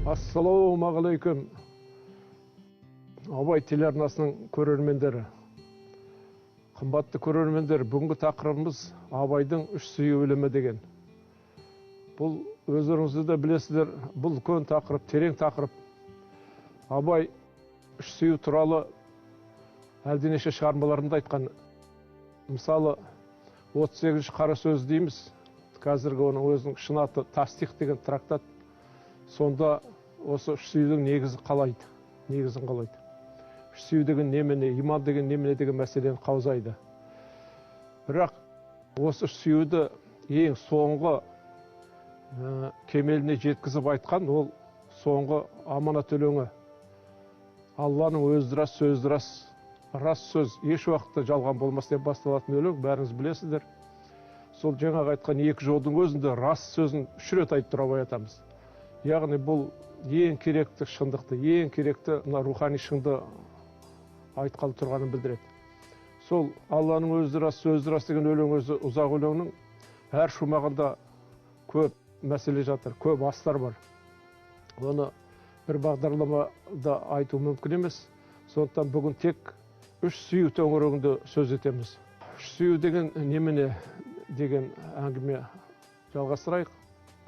Ассалаумағалейкум. Абай телеарнасының көрермендері. Қымбатты көрермендер, бүгінгі тақырыбымыз Абайдың үш сүйі өлімі деген. Бұл өздеріңізді де білесіздер, бұл үлкен тақырып, терең тақырып. Абай үш сүйі туралы әлденеше шығармаларында айтқан. Мысалы, 38 қара сөз дейміз. Қазіргі оның өзінің шын аты Тастих деген трактат. Сонда осы үш сүйдің негізін қалайды. Үш сүйі деген немене, иман деген немене деген мәселені қаузайды. Бірақ осы үш сүйді ең соңғы кемеліне жеткізіп айтқан ол соңғы аманат өлеңі. Алланың өзі рас, сөзі рас, рас сөз еш уақытта жалған болмас деп басталатын өлең, бәріңіз білесіздер. Сол жаңағы айтқан екі жолдың өзінде рас сөзін үш рет айтып тұр Абай атамыз. Яғни бұл ең керекті шындықты, ең керекті рухани шыңды айтқалы тұрғанын білдіреді. Сол Алланың өзі рас, сөзі рас деген өлең өзі ұзақ өлеңнің әр шумағында көп мәселе жатыр, көп астар бар. Оны бір бағдарламада айту мүмкін емес. Сондықтан бүгін тек үш сүйі төңірегінде сөз етеміз. Үш сүйі деген немене деген әңгіме жалғастырайық.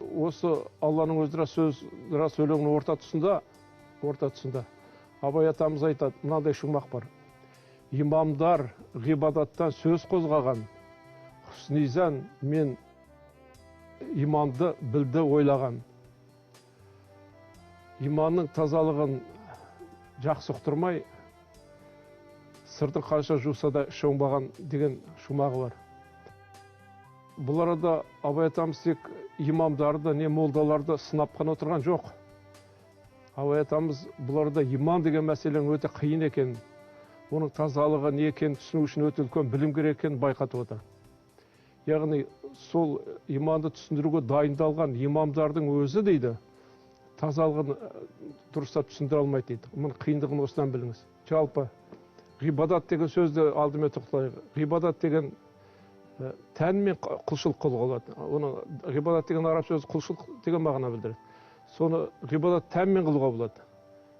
Осы Алланың өзі рас, сөзі рас өлеңнің орта тұсында Абай атамыз айтады, мынандай шумақ бар. Имамдар ғибадаттан сөз қозғаған, Хуснизан мен иманды білді ойлаған. Иманның тазалығын жақсы ұқтырмай, сыртын қанша жуса да іші оңбаған деген шумағы бар. Бұл арада Абай атамыз тек имамдарды, не молдаларды сынап қана отырған жоқ. Абай атамыз бұл арада иман деген мәселенің өте қиын екен, оның тазалығы не екенін түсіну үшін өте үлкен білім керек екенін байқатып отыр. Яғни сол иманды түсіндіруге дайындалған имамдардың өзі дейді, тазалығын дұрыстап түсіндіре алмайды дейді. Мұның қиындығын осыдан біліңіз. Жалпы ғибадат деген сөзді алдымен тоқтайық. Ғибадат деген тәнмен құлшылық қылуға болады. Оны ғибадат деген араб сөзі құлшылық деген мағына білдіреді. Соны ғибадат тәнмен қылуға болады.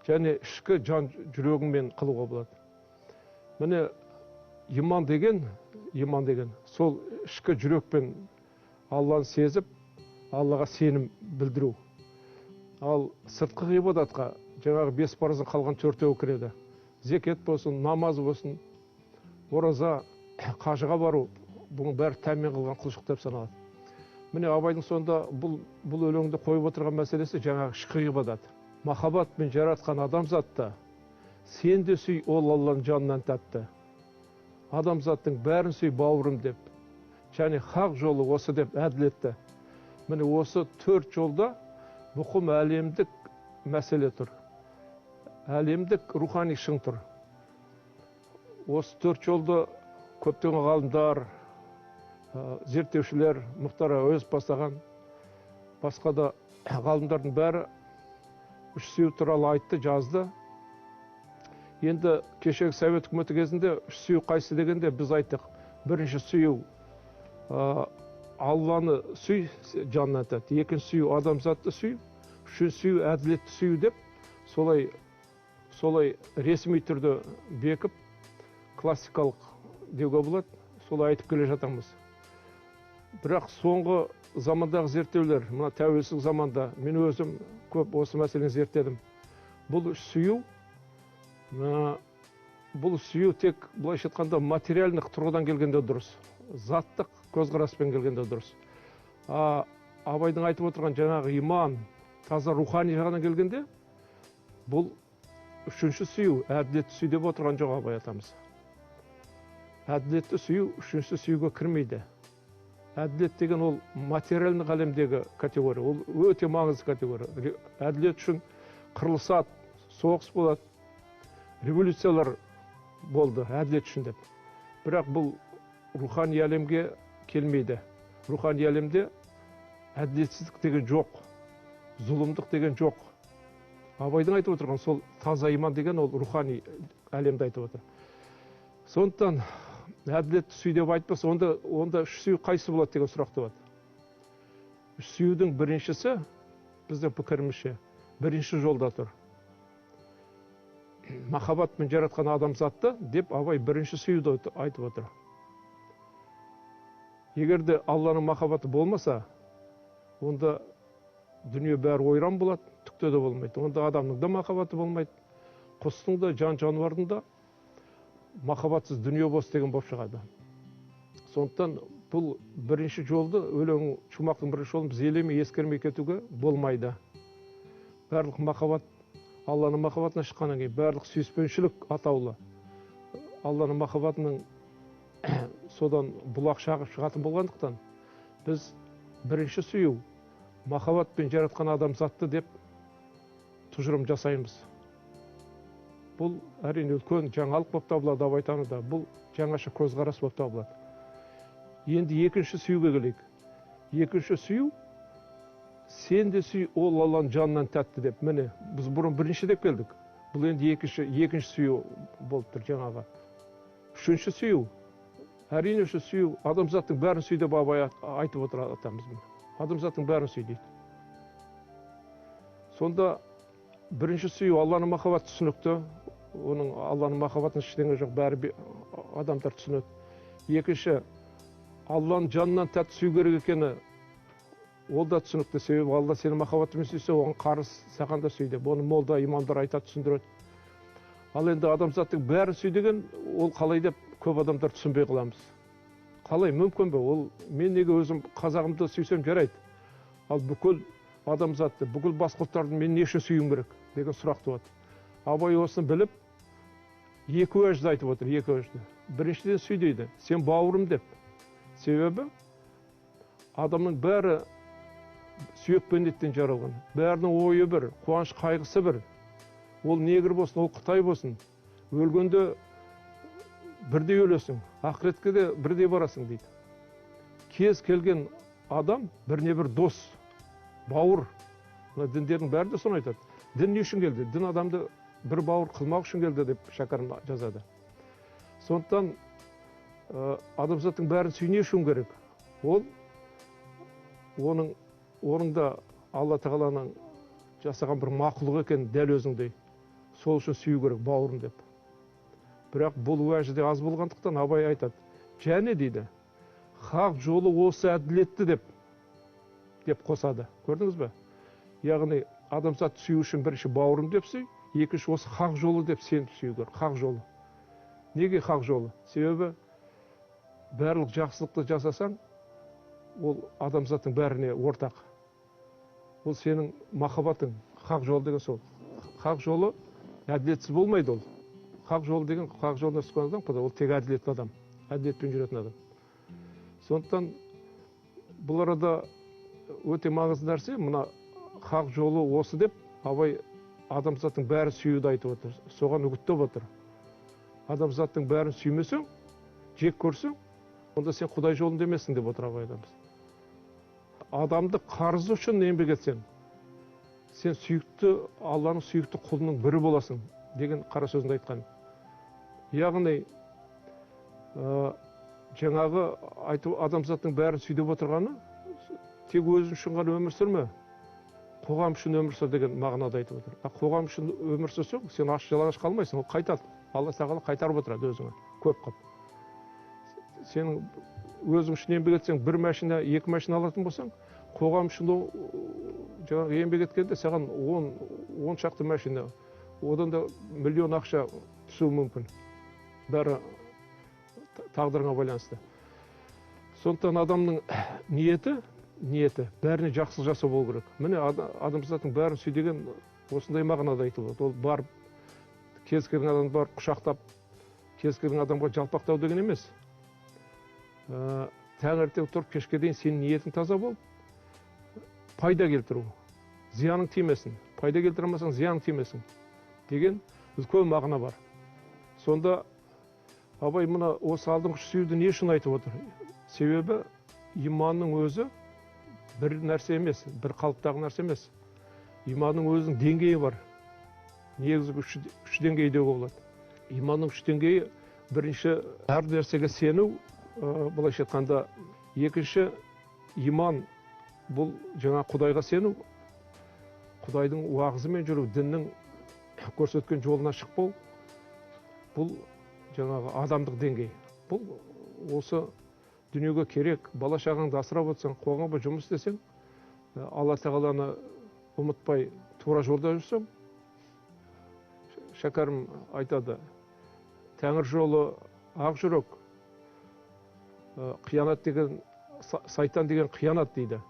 Және ішкі жан жүрегіңмен қылуға болады. Міне иман деген сол ішкі жүрекпен Алланы сезіп, Аллаға сенім білдіру. Ал сыртқы ғибадатқа жаңағы 5 парыздың қалған 4-еуі кіреді. Зекет болсын, намаз болсын, ораза, қажыға бару, бұның бәрі тәнмен қылған құлшылық деп саналады. Міне Абайдың сонда бұл өлеңді қойып отырған мәселесі жаңағы ішкі ғибадат. Махаббатпен жаратқан адамзатты сен де сүй, ол Алланың жанынан тәтті. Адамзаттың бәрін сүй бауырым деп, және хақ жолы осы деп әділетті. Міне осы 4 жолда бұқым әлемдік мәселе тұр. Әлемдік рухани шың тұр. Осы 4 жолды көптеген ғалымдар, зерттеушілер, Мұхтар Әуезов бастаған, басқа да ғалымдардың бәрі үш сүйі туралы айтты, жазды. Енді кешегі Совет үкіметі кезінде үш сүйі қайсы дегенде біз айттық. Бірінші сүйі Алланы сүй, жанынан тәтті. Екінші сүйі адамзатты сүй, үшінші сүйі әділетті сүй деп, солай ресми түрде бекіп, классикалық деуге болады, солай айтып келе жатамыз. Бірақ соңғы замандағы зерттеулер, мына тәуелсіздік заманда, мен өзім көп осы мәселені зерттедім. Бұл сүйу тек былайша айтқанда материалдық тұрғыдан келгенде дұрыс, заттық көзқараспен келгенде дұрыс. Абайдың айтып отырған жаңағы иман, таза рухани жағынан келгенде, бұл үшінші сүйу, әділетті сүй деп отырған жоқ Абай атамыз. Әділетті сүйу үшінші сүйуге кірмейді. Әділет деген ол материалдық әлемдегі категория, ол өте маңызды категория. Әділет үшін қырылысады, соғыс болады, революциялар болды әділет үшін деп. Бірақ бұл рухани әлемге келмейді. Рухани әлемде әділетсіздік деген жоқ, зұлымдық деген жоқ. Абайдың айтып отырған сол таза иман деген ол рухани әлемді айтып отыр. Сондықтан әділетті сүй деп айтпаса, онда үш сүй қайсы болады деген сұрақ туады. Үш сүюдің біріншісі, біздің пікірімізше, бірінші жолда тұр. Махаббатпен жаратқан адамзатты деп абай бірінші сүюді айтып отыр. Егерде Алланың махаббаты болмаса, онда дүние бәрі ойран болады, түкте де болмайды. Онда адамның да махаббаты болмайды, құстың да, жан жануардың да махаббатсыз дүние бос деген болып шығады. Сондықтан бұл бірінші жолды, өлең шумақтың бірінші жолын біз елемей, ескермей кетуге болмайды. Барлық махаббат Алланың махаббатына шыққаннан кейін, барлық сүйіспеншілік атаулы. Алланың махаббатының содан бұлақ шағып шығатын болғандықтан, біз бірінші сүю, махаббатпен жаратқан адамзатты деп тұжырым жасаймыз. Бұл әрине үлкен жаңалық болып табылады абайтануда, бұл жаңаша көзқарас болып табылады. Енді екінші сүюге келейік. Екінші сүю, сен де сүй, ол Алланың жанынан тәтті деп. Міне, біз бұрын бірінші деп келдік. Бұл енді екінші сүю болып тұр жаңаға. Үшінші сүю, әрине үшінші сүю, адамзаттың бәрін сүй деп абай айтып отыр атамыз. Адамзаттың бәрін сүй дейді. Сонда бірінші сүю Алланың махаббаты түсінікті. Оның Алланың махаббатын ештеңе жоқ, бәрі адамдар түсінеді. Екінші, Алланың жанынан тәтті сүю керек екені, ол да түсінікті. Себебі Алла сені махаббатымен сүйсе, оған қарыз саған да сүй деп. Оны молда, имамдар айтады, түсіндіреді. Ал енді адамзаттың бәрін сүй деген, ол қалай деп көп адамдар түсінбей қаламыз. Қалай, мүмкін бе? Ол мен неге өзім қазағымды сүйсем жарайды. Ал бүкіл адамзатты, бүкіл басқа ұлттарды мен не үшін сүйім керек деген сұрақ туады. Абай осыны біліп, екі уәжді айтып отыр, екі уәжді. Біріншіден сүй дейді, сен бауырым деп. Себебі адамның бәрі сүйек пен еттен жаралған. Бәрінің ойы бір, қуаныш қайғысы бір. Ол негр болсын, ол Қытай болсын. Өлгенде бірдей өлесің, ақыретке де бірдей барасың дейді. Кез келген адам біріне бір дос, бауыр. Діндердің бәрі де соны айтады. Дін не үшін келді? Дін адамды бір бауыр қылмақ үшін келді деп Шәкәрім жазады. Сондықтан адамзаттың бәрін сүй не үшін керек? Ол оның да Алла Тағаланың жасаған бір мақұлық екен дәл өзіңдей. Сол үшін сүю керек, бауырым деп. Бірақ бұл уәжіде аз болғандықтан абай айтады. Және дейді, хақ жолы осы әділетті деп қосады. Көрдіңіз бе? Яғни адамзат сүю үшін бірінші бауырым деп сүй, екінші осы хақ жолы деп сен сүю керек, хақ жолы. Неге хақ жолы? Себебі барлық жақсылықты жасасаң, ол адамзаттың бәріне ортақ. Ол сенің махаббатың, хақ жолы деген сол. Хақ жолы әділетсіз болмайды ол. Хақ жолы деген, хақ жолына түскен адам, ол тек әділетті адам, әділетпен жүретін адам. Сондықтан бұл арада өте маңызды нәрсе, мына хақ жолы осы деп, абай адамзаттың бәрі сүюді айтып отыр, соған үгіттеп отыр. Адамзаттың бәрін сүймесең, жек көрсең, онда сен Құдай жолында емессің деп отыр абай адамыз. Адамды қарызы үшін еңбек етсең, сен сүйікті, Алланың сүйікті құлының бірі боласың деген қара сөзінде айтқан. Яғни, жаңағы айту адамзаттың бәрін сүйдеп отырғаны, тек өзің үшін ғана өмір сүрме, қоғам үшін өмір сүр деген мағынада айтып отыр. Қоғам үшін өмір сүрсең, сен аш жалаңаш қалмайсың, ол қайтады. Алла Тағала қайтарып отырады өзіңе, көп қып. Сен өзің үшін еңбек етсең, бір машина, екі машина алатын болсаң, қоғам үшін жаңағы еңбек еткенде саған 10 шақты машина, одан да миллион ақша түсуі мүмкін. Бәрі тағдырыңа байланысты. Сондықтан адамның ниеті бәріне жақсылық жасау болу керек. Міне адамзаттың бәрін сүй деген осындай мағынада айтылады. Ол барып, кез келген адамды барып құшақтап, кез келген адамға жалпақтау деген емес. Таңертең тұрып кешке дейін сенің ниетің таза болып, пайда келтіру, зияның тимесін. Пайда келтіремесең, зияның тимесін деген үлкен мағына бар. Сонда абай мына осы алдыңғы сүюді не үшін айтып отыр? Себебі иманның өзі бір нәрсе емес, бір қалыптағы нәрсе емес. Иманның өзінің деңгейі бар. Негізгі үш деңгейде болады. Иманның үш деңгейі: бірінші, әр нәрсеге сену, былайша айтқанда. Екінші, иман бұл жаңа Құдайға сену. Құдайдың уағызымен жүру, діннің көрсеткен жолына шықпау, бұл жаңағы адамдық деңгей. Бұл осы дүниеге керек, бала шағаңды асырап отырсаң, қоғамға жұмыс істесең, Алла тағаланы ұмытпай тура жолда жүрсең, шәкәрім айтады, тәңір жолы ақ жүрек, қиянат деген, сайтан деген қиянат дейді.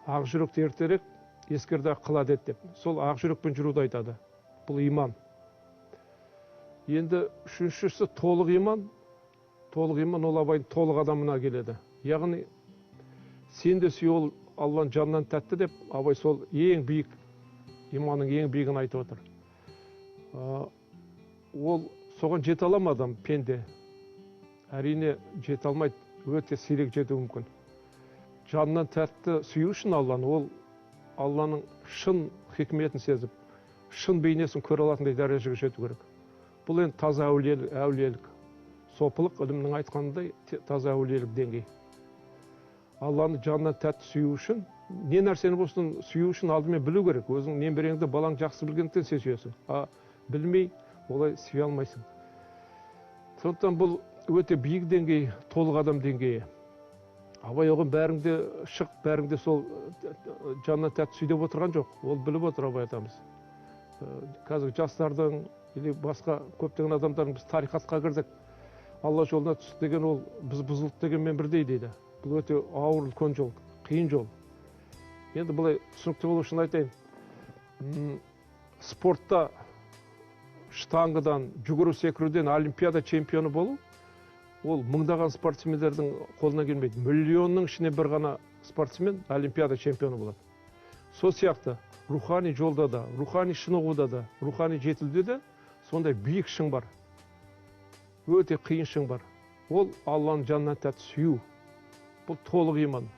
Ақ жүректі ертерек ескерді қылады деп. Сол ақ жүрекпен жүруді айтады. Бұл иман. Енді үшіншісі толық иман. Толық иман ол Абайдың толық адамына келеді. Яғни сен де сүй, ол Алланың жанынан тәтті деп, Абай сол ең биік, иманның ең биігін айтып отыр. Ол соған жете ала ма адам, пенде? Әрине жете алмайды, өте сирек жетуі мүмкін. Жанынан тәтті сүю үшін Алланы, ол Алланың шын хикметін сезіп, шын бейнесін көре алатындай дәрежеге жету керек. Бұл енді таза әулиелік, сопылық, ілімнің айтқанындай таза әулиелік деңгей. Алланы жанынан тәтті сүю үшін, не нәрсені болсын сүю үшін алдымен білу керек. Өзің немереңді, балаң жақсы білгендіктен сен сүйесің. Білмей, олай сүйе алмайсың. Сондықтан бұл өте биік деңгей, толық адам деңгейі. Абай оған бәріңде шық, бәріңде сол жанынан тәтті сүй деп отырған жоқ. Ол біліп отыр Абай атамыз. Қазір жастардың, или басқа көптеген адамдардың біз тарихатқа кірдік. Алла жолына түстік деген ол біз бұзылдық дегенмен бірдей дейді. Бұл өте ауыр үлкен жол, қиын жол. Енді бұлай түсінікті болу үшін айтайын. Спортта штангыдан, жүгіру секіруден олимпиада чемпионы болу, ол мыңдаған спортсмендердің қолына келмейді. Миллионның ішіне бір ғана спортсмен олимпиада чемпионы болады. Сол сияқты рухани жолда да, рухани шынығуда да, рухани жетілуде де сондай биік шың бар. Өте қиын шың бар. Ол Алланың жанынан тәтті сүю. Бұл толық иман.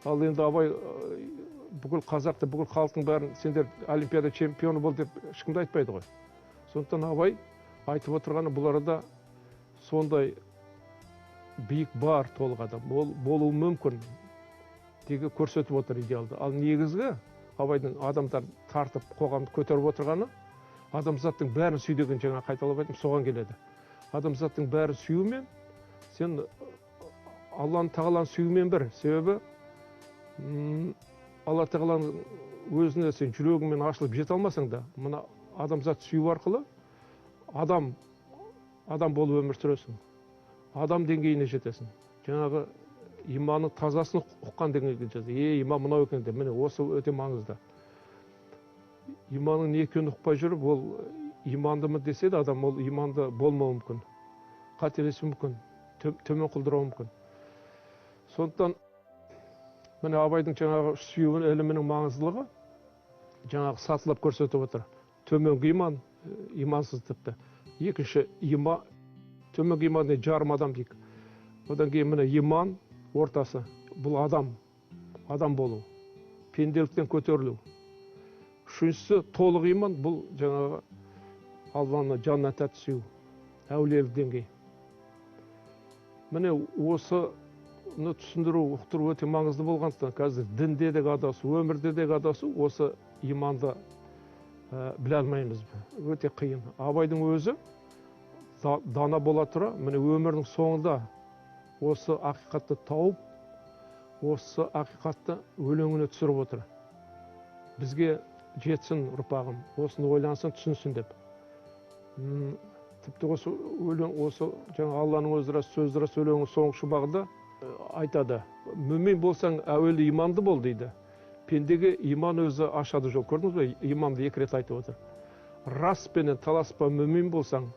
Ал енді Абай бүкіл қазақты, бүкіл халықтың бәрін сендер олимпиада чемпионы бол деп ешкімді айтпайды ғой. Сондықтан Абай айтып отырғаны бұл арада сондай биік бар толық адам. Ол болуы мүмкін деге көрсетіп отыр идеалды. Ал негізгі Абайдың адамдар тартып қоғамды көтеріп отырғаны адамзаттың бәрін сүй деген жаңа қайталап айтым, соған келеді. Адамзаттың бәрін сүюмен сен Алланы тағаланы сүюмен бір. Себебі Алла тағаланың өзіне сен жүрегіңмен ашылып жете алмасаң да, мына адамзат сүю арқылы адам болып өмір сүресің. Адам деңгейіне жетесің. Жаңағы иманның тазасын ұққан деңгейге жетесің. Иман мынау екен деп, міне осы өте маңызды. Иманның не екенін ұқпай жүріп, ол имандымы десе де адам, ол иманды болмауы мүмкін. Қателесуі мүмкін, төмен құлдырауы мүмкін. Сондықтан міне Абайдың жаңағы сүю ілімінің маңыздылығы жаңағы сатылап көрсетіп отыр. Төменгі иман, имансыз тіпті. Екінші иман, төменгі иман не жарым адам дейік. Одан кейін міне иман ортасы. Бұл адам болу, пенделіктен көтерілу. Үшіншісі толық иман, бұл жаңағы Алланы жанына тәтті сүю, әулиелік деңгей. Міне осыны түсіндіру, ұқтыру өте маңызды болғандықтан қазір дінде де адасу, өмірде де адасу, осы иманды біле алмаймыз. Өте қиын. Абайдың өзі дана бола тұра, міне өмірдің соңында осы ақиқатты тауып, осы ақиқатты өлеңіне түсіріп отыр. Бізге жетсін ұрпағым, осыны ойлансын, түсінсін деп. Тіпті осы өлең, осы жаңа Алланың өзі сөздері өлеңнің соңғы шумағында айтады. Мүмин болсаң, әуелі иманды бол дейді. Пендеге иман өзі ашады жол. Көрдіңіз бе? Иманды екі рет айтып отыр. Рас пенен таласпа, мүмин болсаң,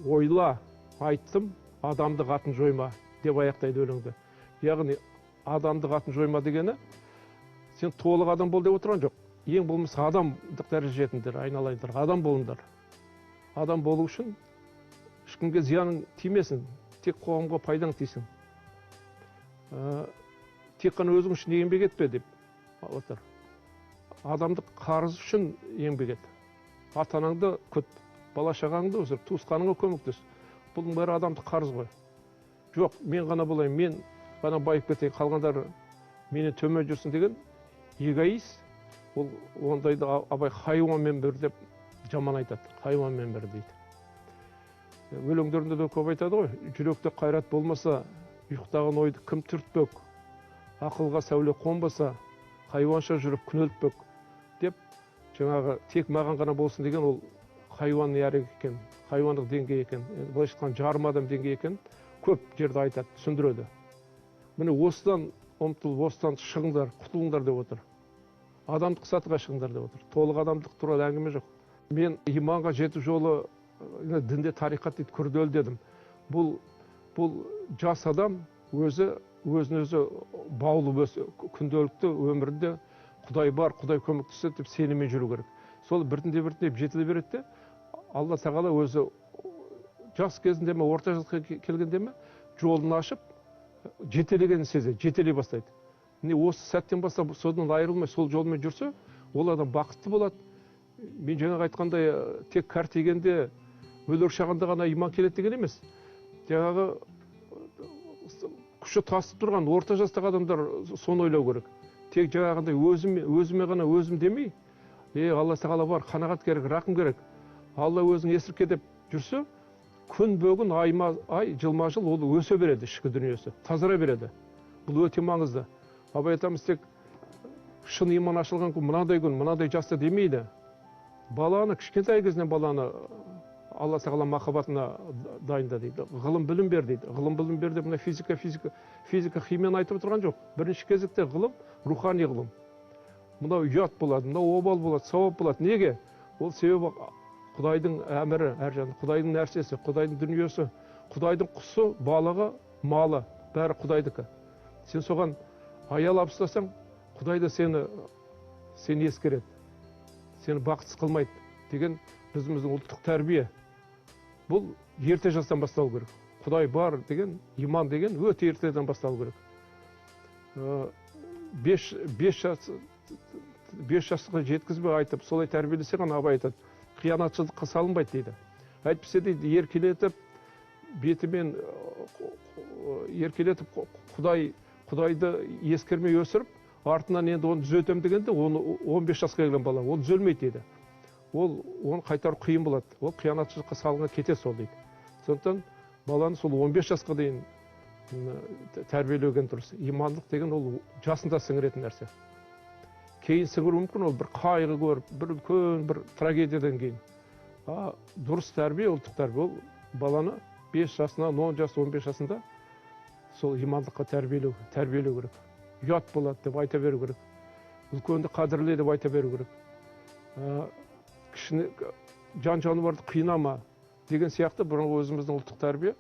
ойла, айттым, адамды қатын жойма деп аяқтайды өлеңді. Яғни адамды қатын жойма дегені сен толық адам бол деп отырған жоқ. Ең болмаса адамдық дәреже жетіңдер, айналайындар, адам болыңдар. Адам болу үшін ешкімге зияның тимесін, тек қоғамға пайдаң тисін. Тек қана өзің үшін еңбек етпе деп отыр. Адамдық қарыз үшін еңбек ет. Ата-анаңды күт, бала шағаңды өсір, туысқаныңа көмектес. Бұның бәрі адамдық қарыз ғой. Жоқ, мен ғана болайын, мен ғана байып кетейін, қалғандар мені төмен жүрсін деген эгоист, ол ондайды абай хайуанмен бір деп жаман айтады, хайуанмен бір дейді. Өлеңдерінде де көп айтады ғой, жүректе қайрат болмаса, ұйықтаған ойды кім түртпек, ақылға сәуле қонбаса, хайуанша жүріп күнелтпек деп, жаңағы тек маған ғана болсын деген ол хайуан әрек екен, хайуандық деңгей екен, былайша айтқанда жарым адам деңгей екен, көп жерде айтады, түсіндіреді. Міне осыдан ұмтылып, осыдан шығыңдар, құтылыңдар деп отыр. Адамдық сатыға шығыңдар деп отыр. Толық адамдық туралы әңгіме жоқ. Мен иманға жету жолы дінде тарихат дейді, күрделі дедім. Бұл жас адам өзін-өзі баулып күнделікті өмірінде Құдай бар, Құдай көмектеседі деп сеніммен жүру керек. Сол біртіндеп жетіле береді де, Алла тағала өзі жас кезінде ме, орта жасқа келгенде ме, жолын ашып, жетелегенін сезеді, жетелей бастайды. Міне осы сәттен бастап содан айырылмай сол жолмен жүрсе, ол адам бақытты болады. Мен жаңағы айтқандай, тек кәртейгенде, өлер шағында ғана иман келеді деген емес. Жаңағы күші тасып тұрған орта жастағы адамдар соны ойлау керек. Тек жаңағындай өзіме ғана өзім демей, Алла тағала бар, қанағат керек, рақым керек. Алла өзің есірке деп жүрсе, күн бөгін, ай, жылма жыл ол өсе береді, ішкі дүниесі, тазара береді. Бұл өте маңызды. Абай атамыз тек шын иман ашылған күн, мынадай жаста демейді. Баланы, кішкентай кезінен баланы Алла тағала махаббатына дайында дейді. Ғылым білім бер дейді. Ғылым білім бер деп, мына физика, химияны айтып отырған жоқ. Бірінші кезекте ғылым, рухани ғылым. Мынау ұят болады, мынау обал болады, сауап болады. Неге? Ол себебі Құдайдың әмірі, әр жан, Құдайдың нәрсесі, Құдайдың дүниесі, Құдайдың құсы, балығы, малы, бәрі Құдайдікі. Сен соған аялап ұстасаң, Құдай да сені ескереді, сені бақытсыз қылмайды деген біздің ұлттық тәрбие. Бұл ерте жастан басталу керек. Құдай бар деген, иман деген өте ертеден басталу керек. 5 жасқа жеткізбей айтып, солай тәрбиелесе ғана Абай айтады, қиянатшылдыққа салынбайды дейді. Әйтпесе дейді, еркелетіп, бетімен еркелетіп, Құдайды ескермей өсіріп, артынан енді оны түзетем дегенде, оны 15 жасқа келген бала, ол түзелмейді дейді. Оны қайтару қиын болады. Ол қиянатшылыққа салынға кетеді сол дейді. Сондықтан баланы сол 15 жасқа дейін тәрбиелеген дұрыс. Имандық деген ол жасында сіңіретін нәрсе. Кейін сіңіру мүмкін, ол бір қайғы көріп, бір үлкен бір трагедиядан кейін. Дұрыс тәрбие, ұлттық тәрбие, ол баланы 5 жасынан 10 жас, 15 жасында сол имандыққа тәрбиелеу керек. Ұят болады деп айта беру керек. Үлкенді қадірле деп айта беру керек. Кішіне жан-жануарды қинама деген сияқты бұрынғы өзіміздің ұлттық тәрбие.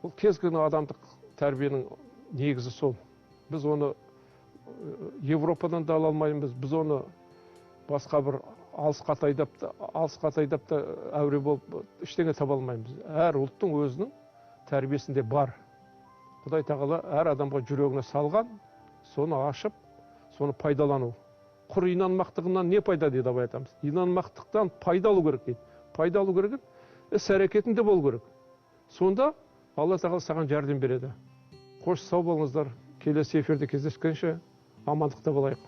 Ол кез келген адамдық тәрбиенің негізі сол. Біз оны Европадан да ала алмаймыз, біз оны басқа бір алыс қатайдап та әуре болып ештеңе таба алмаймыз. Әр ұлттың өзінің тәрбиесінде бар. Құдай тағала әр адамға жүрегіне салған, соны ашып, соны пайдалану. Құр инанмақтығынан не пайда дейді Абай атамыз. Инанмақтықтан пайда алу керек дейді. Пайда алу керек, іс-әрекетінде болу керек. Сонда Алла тағала саған жәрдем береді. Қош, сау болыңыздар. Келесі эфирде кездескенше амандықта болайық.